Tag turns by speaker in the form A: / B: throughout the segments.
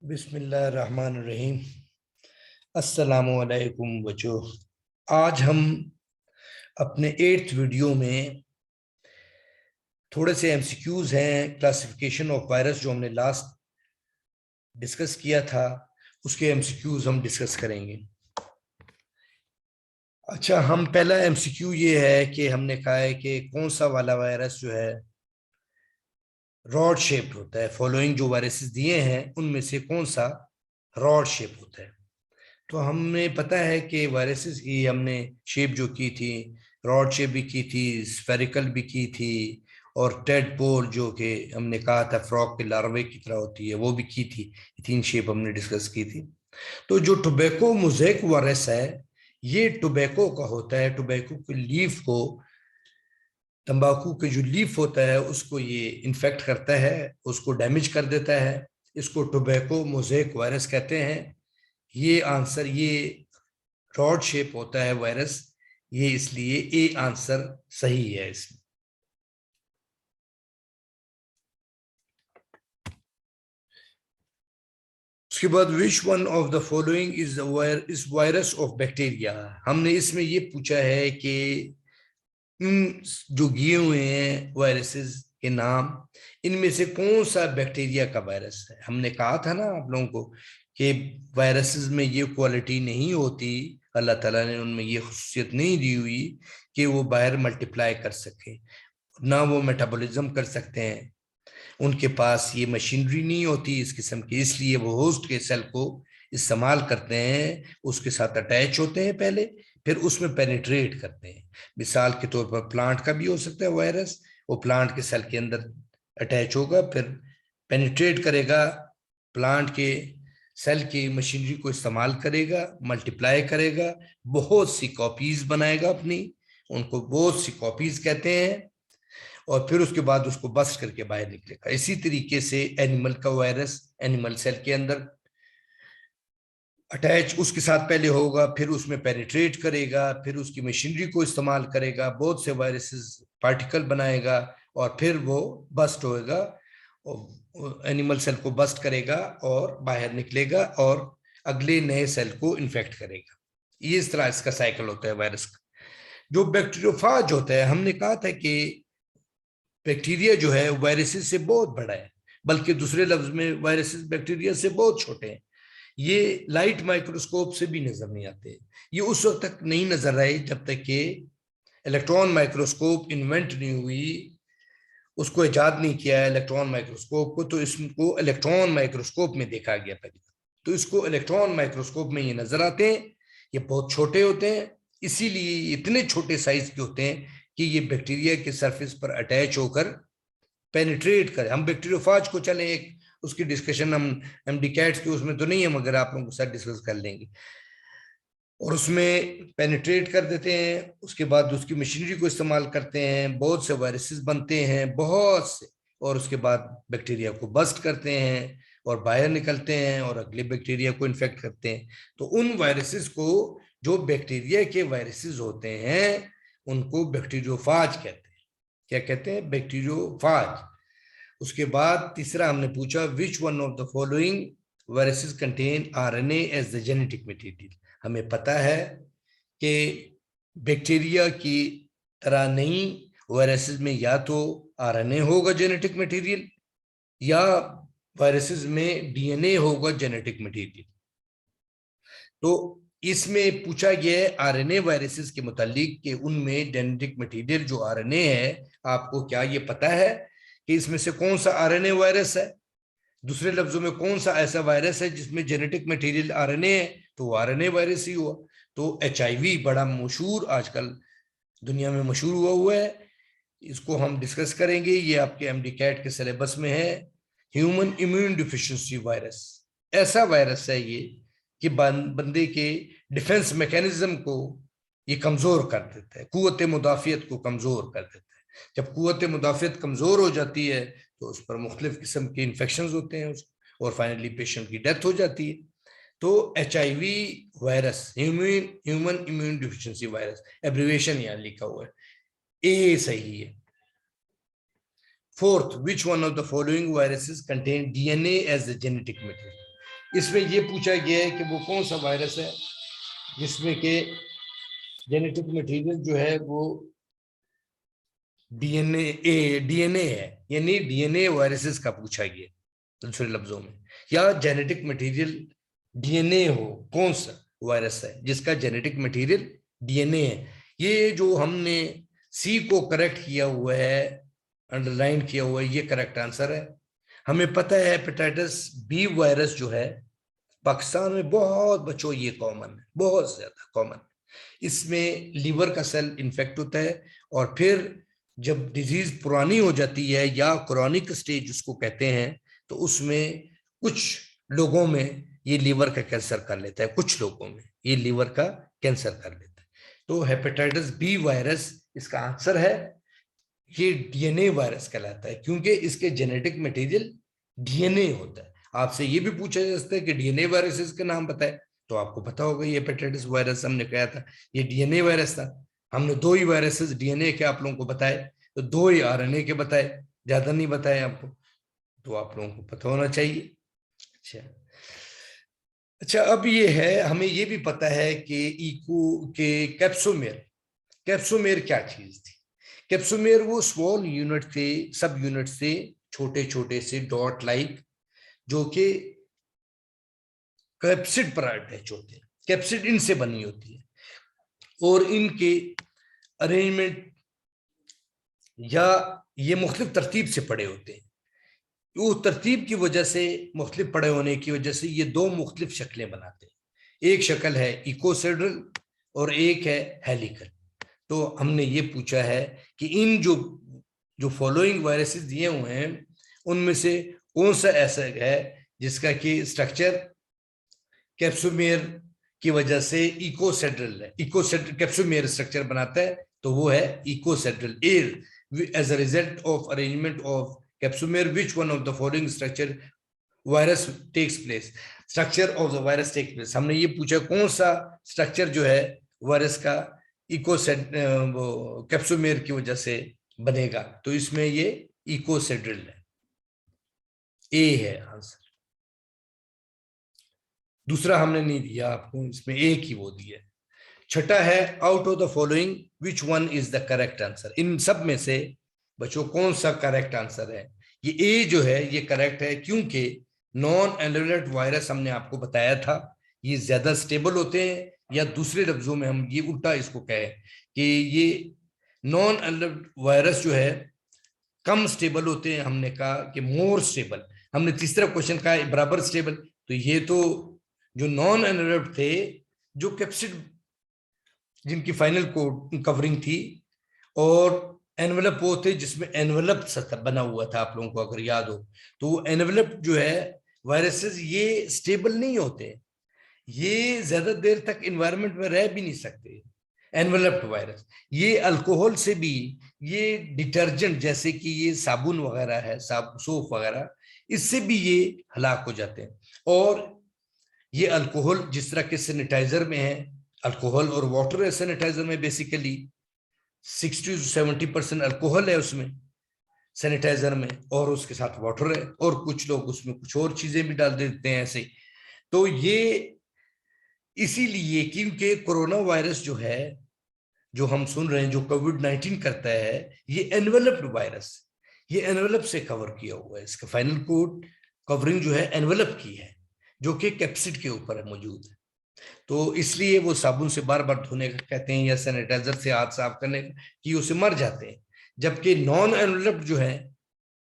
A: बिस्मिल्लाहिर्रहमानिर्रहीम। अस्सलामुअलैकुम बच्चों। आज हम अपने 8th वीडियो में थोड़े से एमसीक्यूज हैं क्लासिफिकेशन ऑफ वायरस जो हमने लास्ट डिस्कस किया था, उसके एमसीक्यूज हम डिस्कस करेंगे। अच्छा, हम पहला एमसीक्यू ये है कि हमने कहा है कि कौन सा वाला वायरस जो है रॉड शेप्ड होता है। फॉलोइंग जो वायरसेस दिए हैं उनमें से कौन सा रॉड शेप होता है। तो हमें पता है कि वायरसेस की हमने शेप जो की थी, रॉड शेप भी की थी, स्फेरिकल भी की थी, और टेडपोल जो कि हमने कहा था फ्रॉग के लार्वे की तरह होती है वो भी की थी। ये 3 शेप हमने डिस्कस की थी। तो जो टोबैको मोज़ेक वायरस है, ये टोबैको का होता है। टोबैको के लीफ को, तंबाकू के जो लीफ होता है उसको ये इन्फेक्ट करता है, उसको डैमेज कर देता है। इसको टोबैको मोज़ेक वायरस कहते हैं। ये आंसर, ये रॉड शेप होता है वायरस, ये इसलिए ए आंसर सही है इसमें। उसके बाद विच one of the following is virus of bacteria. हमने इसमें ये पूछा है कि इन जो दिए हुए हैं वायरसेस के नाम, इनमें से कौन सा बैक्टीरिया का वायरस है। हमने कहा था ना आप लोगों को कि वायरसेस में ये क्वालिटी नहीं होती, अल्लाह ताला ने उनमें ये खुशियत नहीं दी हुई कि वो बाहर मल्टीप्लाई कर सके, ना वो मेटाबॉलिज्म कर सकते हैं। उनके पास ये मशीनरी नहीं होती इस किस्म की, इसलिए वो होस्ट के सेल को इस्तेमाल करते हैं, उसके साथ अटैच होते हैं पहले, फिर उसमें पेनिट्रेट करते हैं। मिसाल के तौर पर प्लांट का भी हो सकता है वायरस, वो प्लांट के सेल के अंदर अटैच होगा, फिर पेनिट्रेट करेगा, प्लांट के सेल की मशीनरी को इस्तेमाल करेगा, मल्टीप्लाई करेगा, बहुत सी कॉपीज बनाएगा अपनी, उनको बहुत सी कॉपीज कहते हैं, और फिर उसके बाद उसको बस्ट करके बाहर निकलेगा। इसी तरीके से एनिमल का वायरस एनिमल सेल के अंदर अटैच उसके साथ पहले होगा, फिर उसमें पेनिट्रेट करेगा, फिर उसकी मशीनरी को इस्तेमाल करेगा, बहुत से वायरसेस पार्टिकल बनाएगा, और फिर वो बस्ट होएगा, एनिमल सेल को बस्ट करेगा और बाहर निकलेगा और अगले नए सेल को इन्फेक्ट करेगा। ये इस तरह इसका साइकिल होता है वायरस का। जो बैक्टीरियोफाज होता है, हमने कहा था कि बैक्टीरिया जो है वायरसेस से बहुत बड़ा है, बल्कि दूसरे लफ्ज में वायरसेस बैक्टीरिया से बहुत छोटे हैं। ये लाइट माइक्रोस्कोप से भी नजर नहीं आते। ये उस वक्त तक नहीं नजर आए जब तक कि इलेक्ट्रॉन माइक्रोस्कोप इन्वेंट नहीं हुई, उसको इजाद नहीं किया है इलेक्ट्रॉन माइक्रोस्कोप को। तो इसको इलेक्ट्रॉन माइक्रोस्कोप में देखा गया पहले। तो इसको इलेक्ट्रॉन माइक्रोस्कोप में ये नजर आते हैं। ये बहुत छोटे होते हैं, इसीलिए इतने छोटे साइज के होते हैं कि ये बैक्टीरिया के सरफेस पर अटैच होकर पेनिट्रेट करे। हम बैक्टीरियोफाज को चले एक उसकी डिस्कशन हम एमडीकैट्स के उसमें तो नहीं है, मगर आप लोगों के साथ डिस्कस कर लेंगे। और उसमें पेनिट्रेट कर देते हैं, उसके बाद उसकी मशीनरी को इस्तेमाल करते हैं, बहुत से वायरसेस बनते हैं, बहुत से, और उसके बाद बैक्टीरिया को बस्ट करते हैं और बाहर निकलते हैं और अगले बैक्टीरिया को इन्फेक्ट करते हैं। तो उन वायरसेस को, जो बैक्टीरिया के वायरसेस होते हैं, उनको बैक्टीरियोफाज कहते हैं। क्या कहते हैं? बैक्टीरियोफाज। उसके बाद तीसरा हमने पूछा which one of the following viruses contain RNA as the genetic material. हमें पता है कि बैक्टीरिया की तरह नहीं, वायरसेस में या तो आरएनए होगा जेनेटिक मटेरियल, या वायरसेस में डीएनए होगा जेनेटिक मटेरियल। तो इसमें पूछा गया है आरएनए वायरसेस के मुतालिक कि उनमें जेनेटिक मटेरियल जो आरएनए है, आपको क्या ये पता है कि इसमें से कौन सा आरएनए वायरस है? दूसरे लफ्जों में कौन सा ऐसा वायरस है जिसमें जेनेटिक मटेरियल आरएनए है? तो वो आरएनए वायरस ही हुआ। तो एचआईवी बड़ा मशहूर आजकल दुनिया में मशहूर हुआ है, इसको हम डिस्कस करेंगे। ये आपके एमडी कैट के सिलेबस में है। ह्यूमन इम्यून डिफिशिएंसी वायरस ऐसा वायरस है ये कि बंदे के डिफेंस मैकेनिज्म को ये कमजोर कर देता है, कुव्वत मुदाफियत को कमजोर कर देता है। जब कुव्वत मुदाफियत कमजोर हो जाती है तो उस पर मुख्तलिफ किस्म के इन्फेक्शन होते हैं और फाइनली पेशेंट की डेथ हो जाती है। तो HIV virus, human immune deficiency virus, abbreviation यहाँ लिखा हुआ है, ए सही है। Fourth, which one of the following viruses contain DNA as the genetic material. इसमें ये पूछा गया है कि वो कौन सा वायरस है जिसमें के जेनेटिक मटेरियल जो है वो डीएनए है, यानी डीएनए वायरसेस का पूछा गया दूसरे लफ्जों में, या जेनेटिक मटेरियल डीएनए हो, कौन सा वायरस है जिसका जेनेटिक मटेरियल डीएनए है। ये जो हमने सी को करेक्ट किया हुआ है, अंडरलाइन किया हुआ है, ये करेक्ट आंसर है। हमें पता है हेपेटाइटिस बी वायरस जो है पाकिस्तान में बहुत बच्चों ये कॉमन है, बहुत ज्यादा कॉमन। इसमें लीवर का सेल इन्फेक्ट होता है और फिर जब डिजीज पुरानी हो जाती है या क्रॉनिक स्टेज उसको कहते हैं, तो उसमें कुछ लोगों में ये लीवर का कैंसर कर लेता है, कुछ लोगों में ये लीवर का कैंसर कर लेता है। तो हेपेटाइटिस बी वायरस इसका आंसर है, ये डीएनए वायरस कहलाता है क्योंकि इसके जेनेटिक मटेरियल डीएनए होता है। आपसे ये भी पूछा जा सकता है कि डीएनए वायरसेस के नाम बताए, तो आपको पता होगा ये हेपेटाइटिस वायरस हमने कहा था ये डीएनए वायरस था। हमने 2 ही वायरसेस डीएनए के आप लोगों को बताए, तो 2 ही आरएनए के बताए, ज्यादा नहीं बताए आपको, तो आप लोगों को पता होना चाहिए। अच्छा, अब ये है, हमें ये भी पता है कि इको के कैप्सोमेर क्या चीज थी। कैप्सोमेर वो स्मॉल यूनिट थे, सब यूनिट से छोटे छोटे से डॉट लाइक, जो कि कैप्सिड पर अटैच होते हैं, कैप्सिड इनसे बनी होती है, और इनके अरेंजमेंट या ये मुख्तलिफ तरतीब से पड़े होते हैं। वो तरतीब की वजह से, मुख्तलिफ पड़े होने की वजह से ये 2 मुख्तलिफ शक्लें बनाते हैं। एक शक्ल है इकोसेड्रल और एक है हेलिकल। तो हमने ये पूछा है कि इन जो जो फॉलोइंग वायरसेस दिए हुए हैं उनमें से कौन सा ऐसा है जिसका कि स्ट्रक्चर कैप्सुमेर की वजह से इकोसेड्रल है, इकोसेड्रल कैप्सुमेर स्ट्रक्चर बनाता है, तो वो है icosahedral air as a result of arrangement of capsomere which one of the following structure virus takes place, structure of the virus takes place. हमने ये पूछा कौन सा स्ट्रक्चर जो है वायरस का इकोसेड वो कैप्सुमेर की वजह से बनेगा, तो इसमें ये इकोसेड्रल है, ए है आंसर। दूसरा हमने नहीं दिया आपको, इसमें एक ही वो दिया। छठा है out of the following which one is the correct answer. इन सब में से बच्चों कौन सा करेक्ट आंसर है? ये ए जो है ये करेक्ट है क्योंकि नॉन एनवेलेट वायरस हमने आपको बताया था ये ज्यादा स्टेबल होते हैं, या दूसरे लफ्जों में हम ये उल्टा इसको कहें कि ये नॉन एनवेलेट वायरस जो है कम स्टेबल होते हैं, हमने कहा कि मोर स्टेबल। हमने तीसरा क्वेश्चन कहा बराबर स्टेबल, तो ये तो जो नॉन एनवेलप्ड थे, जो कैप्सिड जिनकी फाइनल कवरिंग थी, और एनवेलप वो थे जिसमें एनवेलप सतह बना हुआ था, आप लोगों को अगर याद हो, तो वो एनवेलप जो है वायरसेस ये स्टेबल नहीं होते, ये ज्यादा देर तक इन्वायरमेंट में रह भी नहीं सकते। एनवेलप्ड वायरस ये अल्कोहल से भी, ये डिटर्जेंट जैसे कि ये साबुन वगैरह है, सोप वगैरह, इससे भी ये हलाक हो जाते हैं। और ये अल्कोहल जिस तरह के सैनिटाइजर में है, अल्कोहल और वाटर है सैनिटाइजर में, बेसिकली 60 to 70% अल्कोहल है उसमें सैनिटाइजर में, और उसके साथ वाटर है, और कुछ लोग उसमें कुछ और चीजें भी डाल देते हैं ऐसे। तो ये इसीलिए क्योंकि कोरोना वायरस जो है, जो हम सुन रहे हैं, जो कोविड-19 करता है, ये एनवेलप्ड वायरस, ये एनवेलप से कवर किया हुआ है, इसका फाइनल कोड कवरिंग जो है एनवेलप की है, जो कि कैप्सिड के ऊपर है मौजूद है। तो इसलिए वो साबुन से बार बार धोने का कहते हैं, या सैनिटाइजर से हाथ साफ करने का, कि उससे मर जाते हैं। जबकि नॉन एनवेलप्ड जो है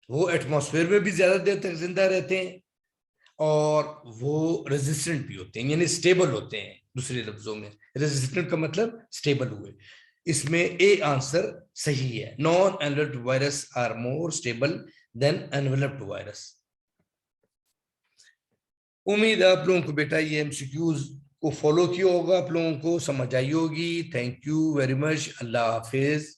A: वो एटमॉस्फेयर में भी ज्यादा देर तक जिंदा रहते हैं, और वो रेजिस्टेंट भी होते हैं, यानी स्टेबल होते हैं। दूसरे लफ्जों में रेजिस्टेंट का मतलब स्टेबल हुए। इसमें ए आंसर सही है, non enveloped virus are more stable than enveloped virus. उम्मीद है आप लोगों को बेटा ये एमसीक्यूज को फॉलो किया होगा, आप लोगों को समझ आई होगी। Thank you very much, Allah Hafiz.